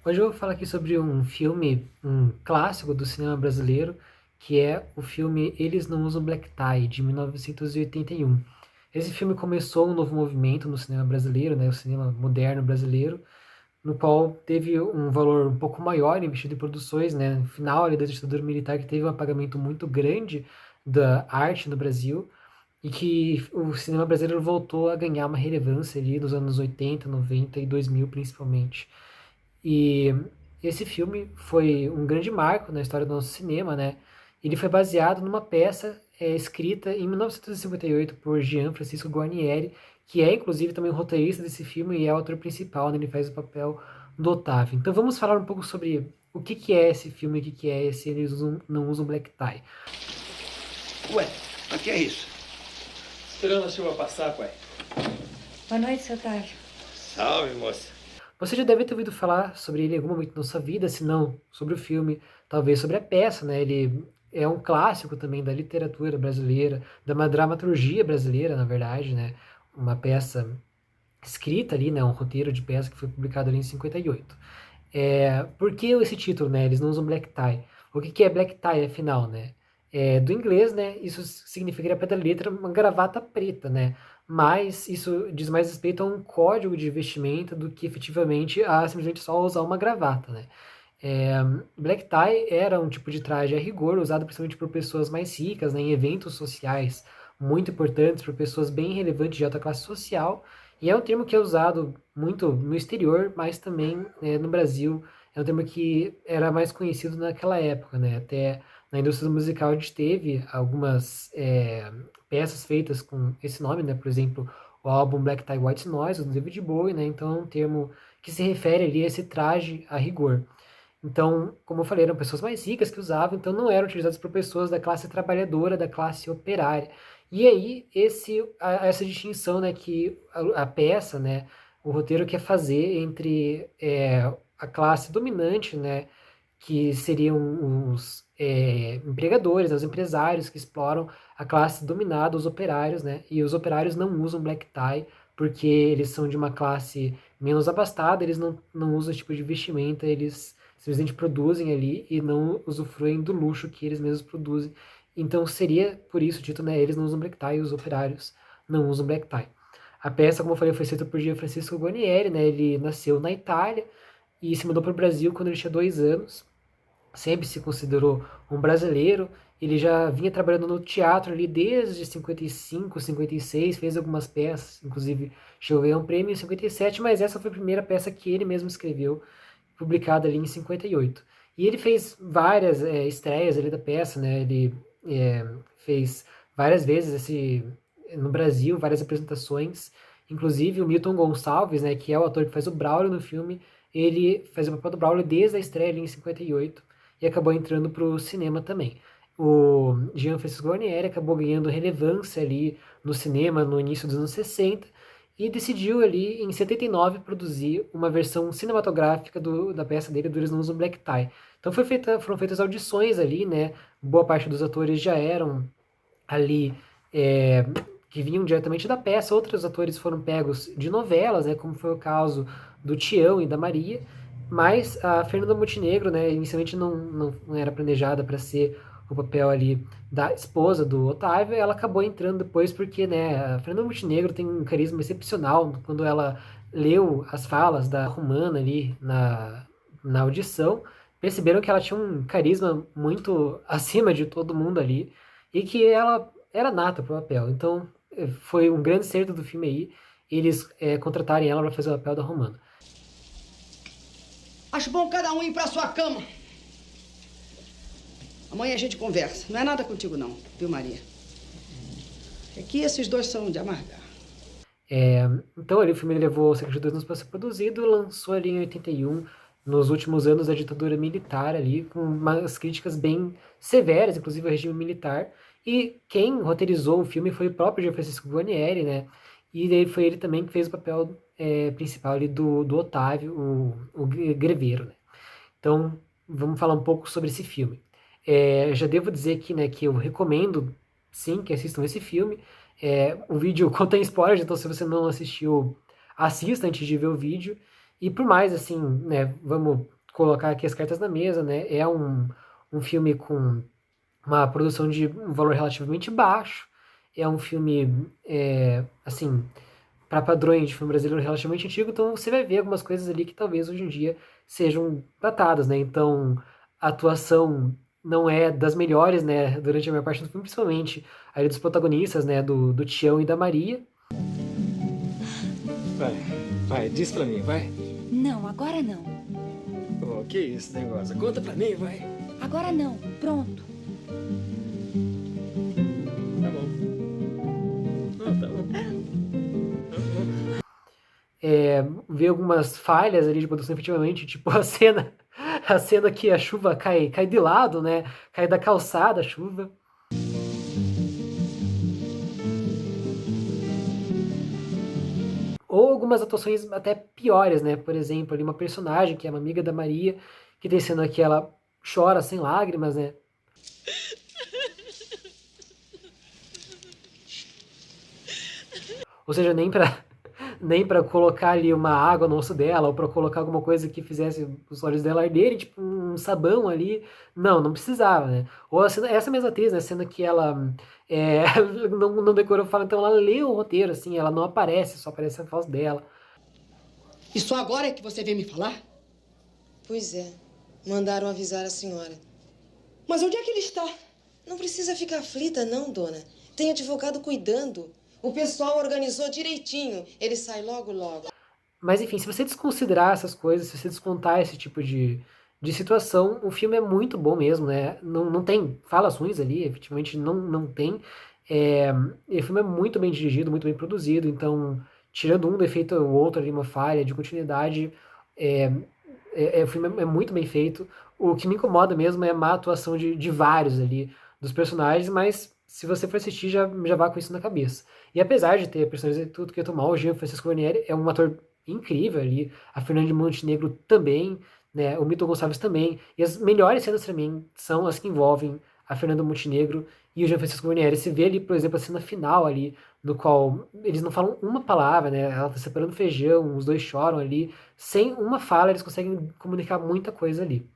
Hoje eu vou falar aqui sobre um filme, um clássico do cinema brasileiro, que é o filme Eles Não Usam Black Tie, de 1981. Esse filme começou um novo movimento no cinema brasileiro, né, o cinema moderno brasileiro, no qual teve um valor um pouco maior investido em produções, né, no final ali da ditadura militar, que teve um apagamento muito grande da arte no Brasil, e que o cinema brasileiro voltou a ganhar uma relevância ali nos anos 80, 90 e 2000 principalmente. E esse filme foi um grande marco na história do nosso cinema, né? Ele foi baseado numa peça escrita em 1958 por Jean Francisco Guarnieri, que é inclusive também o roteirista desse filme e é o ator principal, né? Ele faz o papel do Otávio. Então vamos falar um pouco sobre o que é esse filme, o que é esse Não Usam Black Tie. Ué, o que é isso? Esperando a chuva passar, pai. Boa noite, seu Otávio. Salve, moça. Você já deve ter ouvido falar sobre ele em algum momento da sua vida, se não sobre o filme, talvez sobre a peça, né? Ele é um clássico também da literatura brasileira, da uma dramaturgia brasileira, na verdade, né? Uma peça escrita ali, né? Um roteiro de peça que foi publicado ali em 58. Por que esse título, né? Eles não usam black tie. O que é black tie, afinal, né? Do inglês, né? Isso significaria, para da letra, uma gravata preta, né? Mas isso diz mais respeito a um código de vestimenta do que efetivamente a simplesmente só usar uma gravata, né? É, Black tie era um tipo de traje a rigor usado principalmente por pessoas mais ricas, né, em eventos sociais muito importantes, por pessoas bem relevantes de alta classe social, e é um termo que é usado muito no exterior, mas também no Brasil. É um termo que era mais conhecido naquela época, né? Até na indústria musical a gente teve algumas peças feitas com esse nome, né? Por exemplo, o álbum Black Tie White Noise, do David Bowie, né? Então é um termo que se refere ali a esse traje a rigor. Então, como eu falei, eram pessoas mais ricas que usavam, então não eram utilizados por pessoas da classe trabalhadora, da classe operária. E aí, essa distinção, né, que a peça, né, o roteiro quer fazer entre a classe dominante, né, que seriam os empregadores, os empresários que exploram a classe dominada, os operários, né, e os operários não usam black tie, porque eles são de uma classe menos abastada, eles não usam esse tipo de vestimenta, eles simplesmente produzem ali e não usufruem do luxo que eles mesmos produzem. Então seria por isso dito, né, eles não usam black tie, os operários não usam black tie. A peça, como eu falei, foi feita por Gian Francisco Guarnieri, né, ele nasceu na Itália e se mudou para o Brasil quando ele tinha 2 anos, sempre se considerou um brasileiro. Ele já vinha trabalhando no teatro ali desde 55, 56, fez algumas peças, inclusive chegou a ganhar um prêmio em 57, mas essa foi a primeira peça que ele mesmo escreveu, publicada ali em 58. E ele fez várias estreias ali da peça, né? Ele fez várias vezes no Brasil, várias apresentações. Inclusive o Milton Gonçalves, né, que é o ator que faz o Braulio no filme, ele faz o papel do Braulio desde a estreia ali em 58 e acabou entrando para o cinema também. O Jean Francisco Guarnieri acabou ganhando relevância ali no cinema no início dos anos 60 e decidiu ali em 79 produzir uma versão cinematográfica da peça dele, do Eles Não Usam Black Tie. Então foram feitas audições ali, né? Boa parte dos atores já eram ali é, que vinham diretamente da peça, outros atores foram pegos de novelas, né? Como foi o caso do Tião e da Maria, mas a Fernanda Montenegro, né? Inicialmente não era planejada para ser o papel ali da esposa do Otávio, ela acabou entrando depois porque, né, a Fernanda Montenegro tem um carisma excepcional quando ela leu as falas da Romana ali na audição, perceberam que ela tinha um carisma muito acima de todo mundo ali e que ela era nata pro papel. Então, foi um grande acerto do filme aí, eles contratarem ela para fazer o papel da Romana. Acho bom cada um ir pra sua cama. Amanhã a gente conversa. Não é nada contigo não, viu, Maria? É que esses dois são de amargar. Então, ali o filme levou cerca de 2 anos para ser produzido, lançou ali em 81, nos últimos anos da ditadura militar ali, com umas críticas bem severas, inclusive ao regime militar. E quem roteirizou o filme foi o próprio Gian Francisco Guarnieri, né? E daí foi ele também que fez o papel principal ali do Otávio, o Greveiro, né? Então, vamos falar um pouco sobre esse filme. Já devo dizer aqui, né, que eu recomendo, sim, que assistam esse filme. O vídeo contém spoilers, então se você não assistiu, assista antes de ver o vídeo. E por mais, assim, né, vamos colocar aqui as cartas na mesa, né? É um filme com uma produção de um valor relativamente baixo. É um filme, assim, para padrões de filme brasileiro relativamente antigo, então você vai ver algumas coisas ali que talvez hoje em dia sejam datadas, né? Então a atuação não é das melhores, né? Durante a maior parte do filme, principalmente ali dos protagonistas, né? Do Tião e da Maria. Vai, diz pra mim, vai. Não, agora não. Oh, que isso, negócio? Conta pra mim, vai. Agora não. Pronto. Tá bom. Ah, tá bom. Ver algumas falhas ali de produção efetivamente, tipo a cena que a chuva cai de lado, né? Cai da calçada a chuva. Ou algumas atuações até piores, né? Por exemplo, ali uma personagem que é uma amiga da Maria, que tem cena que ela chora sem lágrimas, né? Ou seja, nem pra colocar ali uma água no osso dela, ou pra colocar alguma coisa que fizesse os olhos dela arderem, tipo um sabão ali. Não precisava, né? Ou essa mesma atriz, né? Sendo que ela é, não decorou fala, então ela lê o roteiro, assim, ela não aparece, só aparece a voz dela. E só agora é que você veio me falar? Pois é. Mandaram avisar a senhora. Mas onde é que ele está? Não precisa ficar aflita, não, dona. Tem advogado cuidando. O pessoal organizou direitinho. Ele sai logo, logo. Mas enfim, se você desconsiderar essas coisas, se você descontar esse tipo de situação, o filme é muito bom mesmo, né? Não tem falas ruins ali, efetivamente não tem. E o filme é muito bem dirigido, muito bem produzido, então, tirando um defeito ou outro ali, uma falha de continuidade, é, o filme é muito bem feito. O que me incomoda mesmo é a má atuação de vários ali, dos personagens, mas se você for assistir, já vá com isso na cabeça. E apesar de ter personagens tudo que eu tomar, o Jean Francisco Guarnieri é um ator incrível ali, a Fernanda Montenegro também, né, o Milton Gonçalves também, e as melhores cenas pra mim são as que envolvem a Fernanda Montenegro e o Jean Francisco Guarnieri. Você vê ali, por exemplo, a cena final ali, no qual eles não falam uma palavra, né, ela tá separando feijão, os dois choram ali, sem uma fala eles conseguem comunicar muita coisa ali.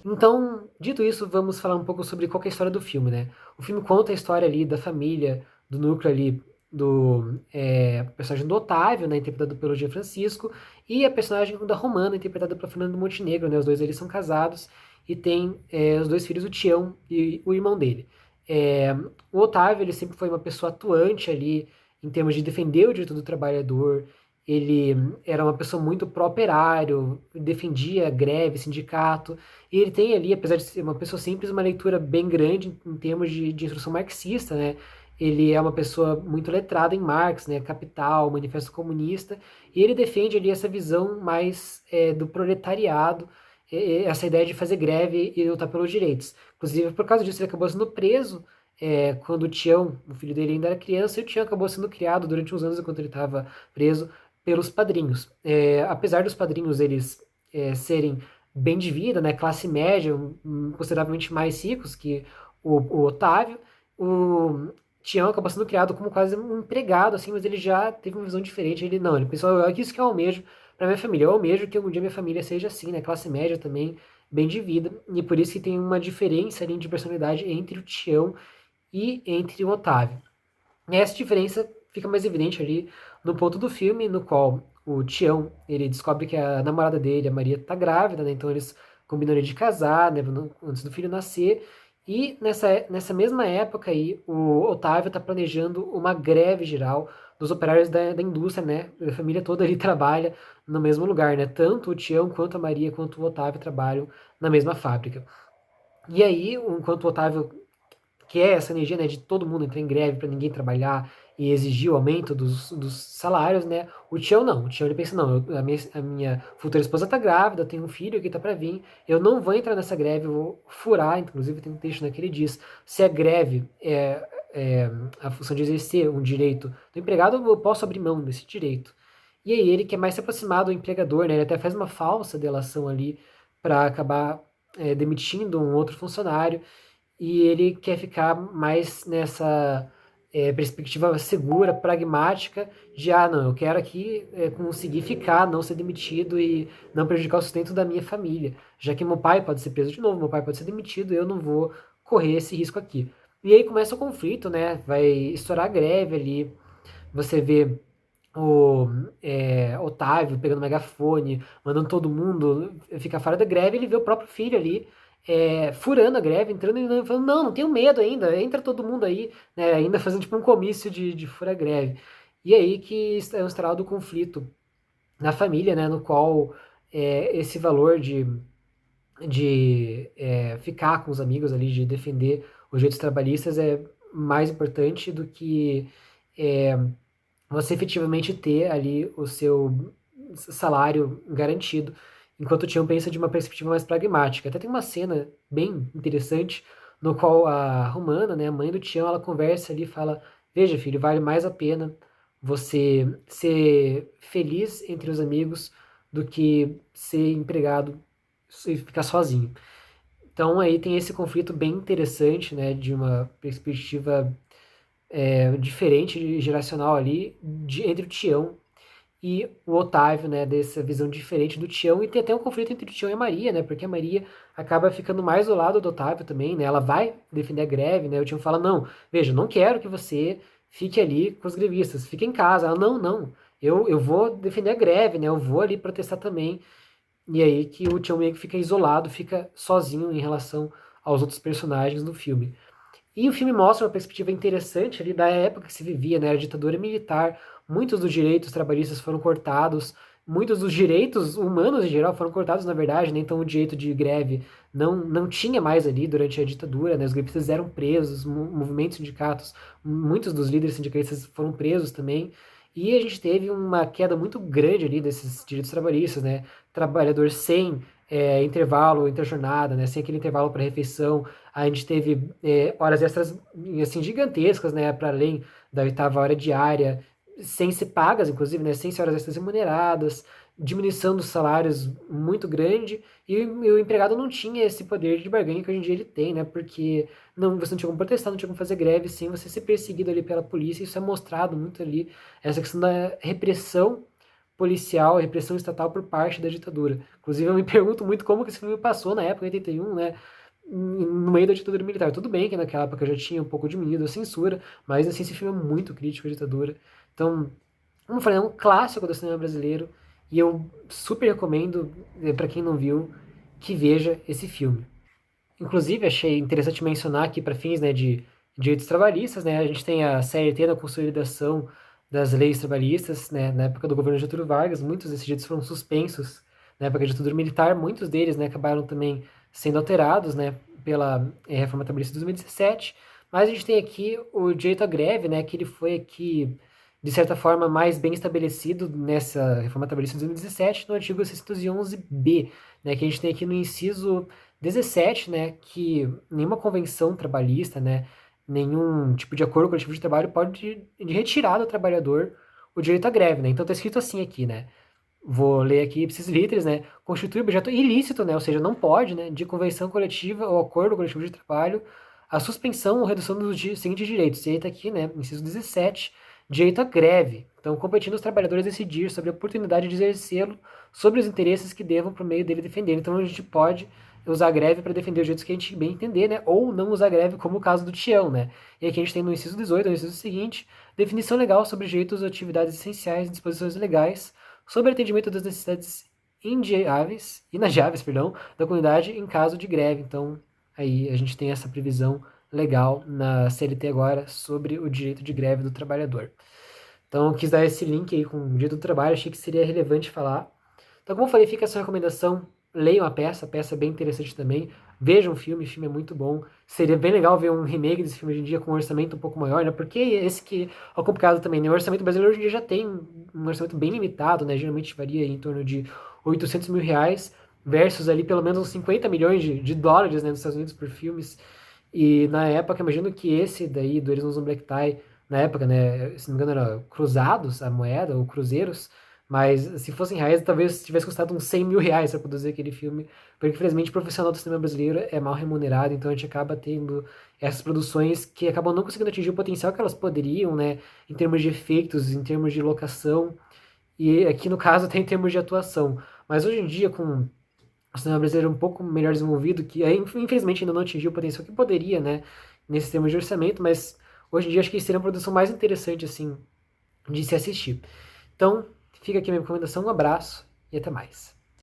Então, dito isso, vamos falar um pouco sobre qual que é a história do filme, né? O filme conta a história ali da família, do núcleo ali do personagem do Otávio, né, interpretado pelo Jean Francisco, e a personagem da Romana, interpretada pelo Fernando Montenegro, né? Os dois eles são casados e têm os dois filhos, o Tião e o irmão dele. É, o Otávio, ele sempre foi uma pessoa atuante ali em termos de defender o direito do trabalhador. Ele era uma pessoa muito pró-operário, defendia greve, sindicato. E ele tem ali, apesar de ser uma pessoa simples, uma leitura bem grande em termos de instrução marxista, né? Ele é uma pessoa muito letrada em Marx, né? Capital, Manifesto Comunista, e ele defende ali essa visão mais do proletariado, essa ideia de fazer greve e lutar pelos direitos. Inclusive, por causa disso, ele acabou sendo preso quando o Tião, o filho dele, ainda era criança, e o Tião acabou sendo criado durante uns anos enquanto ele estava preso pelos padrinhos. Apesar dos padrinhos eles serem bem de vida, né, classe média, consideravelmente mais ricos que o Otávio, o Tião acabou sendo criado como quase um empregado, assim, mas ele já teve uma visão diferente. Ele pensou, é isso que eu almejo para minha família. Eu almejo que algum dia minha família seja assim, né, classe média também, bem de vida, e por isso que tem uma diferença ali de personalidade entre o Tião e entre o Otávio. E essa diferença fica mais evidente ali no ponto do filme, no qual o Tião, ele descobre que a namorada dele, a Maria, tá grávida, né? Então eles combinam ali de casar, né, antes do filho nascer, E nessa mesma época aí, o Otávio está planejando uma greve geral dos operários da indústria, né? A família toda ali trabalha no mesmo lugar, né? Tanto o Tião, quanto a Maria, quanto o Otávio trabalham na mesma fábrica. E aí, enquanto o Otávio quer essa energia, né, de todo mundo entrar em greve para ninguém trabalhar e exigir o aumento dos salários, né? O Tião não. O Tião ele pensa, não, a minha futura esposa tá grávida, tem um filho que tá para vir, eu não vou entrar nessa greve, eu vou furar, inclusive tem um texto, né, que ele diz, se a greve é a função de exercer um direito do empregado, eu posso abrir mão desse direito. E aí ele quer mais se aproximar do empregador, né? Ele até faz uma falsa delação ali para acabar demitindo um outro funcionário e ele quer ficar mais nessa perspectiva segura, pragmática, de não, eu quero aqui conseguir ficar, não ser demitido e não prejudicar o sustento da minha família, já que meu pai pode ser preso de novo, meu pai pode ser demitido, eu não vou correr esse risco aqui. E aí começa o conflito, né? Vai estourar a greve ali, você vê o Otávio pegando megafone, mandando todo mundo ficar fora da greve, ele vê o próprio filho ali furando a greve, entrando e falando, não, não tenho medo ainda, entra todo mundo aí, né, ainda fazendo tipo um comício de fura-greve. E aí que é instalado o conflito na família, né, no qual esse valor de ficar com os amigos ali, de defender os direitos trabalhistas é mais importante do que é, você efetivamente ter ali o seu salário garantido, enquanto o Tião pensa de uma perspectiva mais pragmática. Até tem uma cena bem interessante no qual a Romana, né, a mãe do Tião, ela conversa ali e fala: veja, filho, vale mais a pena você ser feliz entre os amigos do que ser empregado e ficar sozinho. Então aí tem esse conflito bem interessante, né, de uma perspectiva diferente, geracional ali, entre o Tião e o Otávio, né, dessa visão diferente do Tião, e tem até um conflito entre o Tião e a Maria, né, porque a Maria acaba ficando mais do lado do Otávio também, né, ela vai defender a greve, né, o Tião fala, não, veja, não quero que você fique ali com os grevistas, fique em casa, ela, não, não, eu vou defender a greve, né, eu vou ali protestar também, e aí que o Tião meio que fica isolado, fica sozinho em relação aos outros personagens do filme. E o filme mostra uma perspectiva interessante ali da época que se vivia, né? A ditadura militar, muitos dos direitos trabalhistas foram cortados, muitos dos direitos humanos em geral foram cortados, na verdade, né? Então o direito de greve não tinha mais ali durante a ditadura, né? Os grevistas eram presos, movimentos sindicatos, muitos dos líderes sindicalistas foram presos também. E a gente teve uma queda muito grande ali desses direitos trabalhistas, né? Trabalhador sem intervalo entre a jornada, né? Sem aquele intervalo para refeição, a gente teve horas extras assim, gigantescas, né, para além da oitava hora diária, sem ser pagas, inclusive, né, sem ser horas extras remuneradas, diminuição dos salários muito grande, e o empregado não tinha esse poder de barganha que hoje em dia ele tem, né, porque você não tinha como protestar, não tinha como fazer greve sem você ser perseguido ali pela polícia, isso é mostrado muito ali, essa questão da repressão policial, repressão estatal por parte da ditadura. Inclusive, eu me pergunto muito como que esse filme passou na época, em 81, né, no meio da ditadura militar. Tudo bem que naquela época já tinha um pouco diminuído a censura, mas assim, esse filme é muito crítico à ditadura. Então, como eu falei, é um clássico do cinema brasileiro e eu super recomendo, para quem não viu, que veja esse filme. Inclusive, achei interessante mencionar aqui para fins, né, de direitos trabalhistas, né, a gente tem a CLT na consolidação das leis trabalhistas, né, na época do governo Getúlio Vargas, muitos desses direitos foram suspensos na época da ditadura militar, muitos deles, né, acabaram também sendo alterados, né, pela reforma trabalhista de 2017, mas a gente tem aqui o direito à greve, né, que ele foi aqui, de certa forma, mais bem estabelecido nessa reforma trabalhista de 2017, no artigo 611-B, né, que a gente tem aqui no inciso 17, né, que nenhuma convenção trabalhista, né, nenhum tipo de acordo coletivo de trabalho pode retirar do trabalhador o direito à greve, né? Então tá escrito assim aqui, né? Vou ler aqui ipsis literis, né? Constitui objeto ilícito, né? Ou seja, não pode, né? De convenção coletiva ou acordo coletivo de trabalho a suspensão ou redução dos seguintes direitos. E aí tá aqui, né? Inciso 17, direito à greve. Então, competindo aos trabalhadores decidir sobre a oportunidade de exercê-lo sobre os interesses que devam, por meio dele, defender. Então, a gente pode usar a greve para defender os direitos que a gente bem entender, né? Ou não usar a greve, como o caso do Tião, né? E aqui a gente tem no inciso 18, no inciso seguinte, definição legal sobre direitos e atividades essenciais e disposições legais sobre atendimento das necessidades inadiáveis, perdão, da comunidade em caso de greve. Então, aí a gente tem essa previsão legal na CLT agora sobre o direito de greve do trabalhador. Então, eu quis dar esse link aí com o direito do trabalho, achei que seria relevante falar. Então, como eu falei, fica essa recomendação, leiam a peça é bem interessante também, vejam o filme é muito bom. Seria bem legal ver um remake desse filme hoje em dia com um orçamento um pouco maior, né? Porque esse que é o complicado também, né? O orçamento brasileiro hoje em dia já tem um orçamento bem limitado, né? Geralmente varia em torno de 800 mil reais versus ali pelo menos uns 50 milhões de dólares, né, nos Estados Unidos por filmes. E na época, imagino que esse daí, do Eles Usam Black Tie, na época, né, se não me engano era cruzados a moeda, ou cruzeiros, mas se fossem reais, talvez tivesse custado uns 100 mil reais para produzir aquele filme, porque infelizmente o profissional do cinema brasileiro é mal remunerado, então a gente acaba tendo essas produções que acabam não conseguindo atingir o potencial que elas poderiam, né, em termos de efeitos, em termos de locação, e aqui no caso até em termos de atuação. Mas hoje em dia, com o cinema brasileiro um pouco melhor desenvolvido, que infelizmente ainda não atingiu o potencial que poderia, né, nesse termos de orçamento, mas hoje em dia acho que seria uma produção mais interessante, assim, de se assistir. Então, fica aqui a minha recomendação, um abraço e até mais.